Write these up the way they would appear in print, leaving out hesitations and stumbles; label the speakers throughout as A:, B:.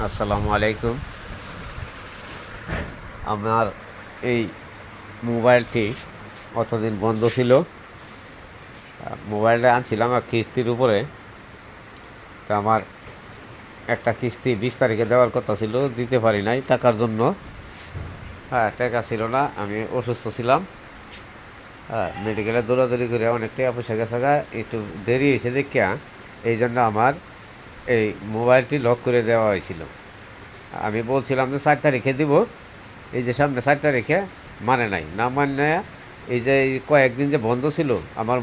A: আসসালামু আলাইকুম। আমার এই মোবাইলটি অতদিন বন্ধ ছিল। মোবাইলটা আনছিলাম আর কিস্তির উপরে। তো আমার একটা কিস্তি 20 তারিখে দেওয়ার কথা ছিল, দিতে পারি নাই টাকার জন্য। হ্যাঁ, টাকা ছিল না, আমি অসুস্থ ছিলাম। হ্যাঁ, মেডিকেলে দৌড়াদৌড়ি করে অনেক টাকা পয়সা গেছে গা, একটু দেরি হয়েছে দেখিয়া এই জন্য আমার এই মোবাইলটি লক করে দেওয়া হয়েছিল। আমি বলছিলাম যে 4 তারিখে দিব, এই যে সামনে 4 তারিখে মানে নাই, না মানে এই যে এই কয়েকদিন যে বন্ধ ছিল আমার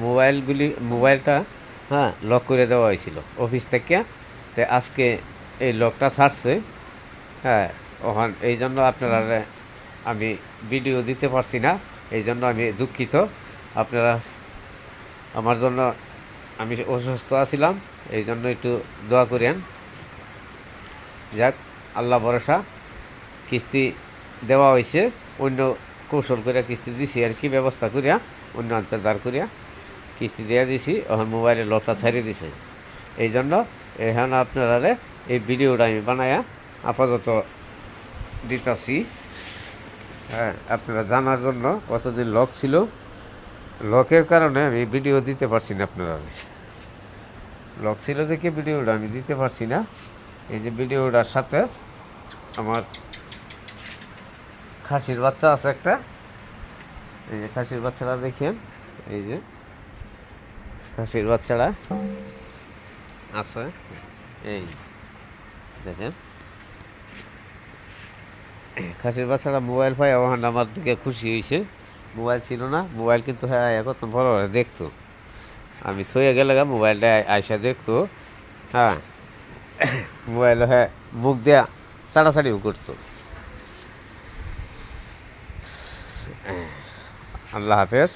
A: মোবাইলটা, হ্যাঁ, লক করে দেওয়া হয়েছিল অফিস থেকে। তো আজকে এই লকটা ছাড়ছে। হ্যাঁ, ওখান এই জন্য আপনারা আমি ভিডিও দিতে পারছি না, এই জন্য আমি দুঃখিত। আপনারা আমার জন্য, আমি অসুস্থ আছিলাম, এই জন্য একটু দোয়া করেন। যাক, আল্লাহ ভরসা, কিস্তি দেওয়া হয়েছে। অন্য কৌশল করে কিস্তি দিছি আর কি, ব্যবস্থা করিয়া অন্য অঞ্চল দাঁড় করিয়া কিস্তি দিয়ে দিছি। এখন মোবাইলের লকটা ছাড়িয়ে দিছে, এই জন্য এখন আপনারা এই ভিডিওটা আমি বানায়া আপাতত দিতেছি। হ্যাঁ, আপনারা জানার জন্য। কতদিন লক ছিল, লকের কারণে আমি ভিডিও দিতে পারছি না। আপনারা লক ছিল দেখে ভিডিওটা আমি দিতে পারছি না। এই যে ভিডিওটার সাথে আমার খাসির বাচ্চা আছে একটা, এই যে খাসির বাচ্চারা দেখেন, এই যে খাসির বাচ্চারা আছে, এই দেখেন খাসির বাচ্চারা মোবাইল পাই ওখানে আমার দিকে খুশি হয়েছে। মোবাইল ছিল না, মোবাইল কিন্তু হ্যাঁ এখন বড় দেখতো, আমি থইয়ে গেলে মোবাইলটা আইসা দেখতো। হ্যাঁ, মোবাইল হ্যাঁ মুখ দেয়া চাড়াচাড়িও করতো। আল্লাহ হাফেজ।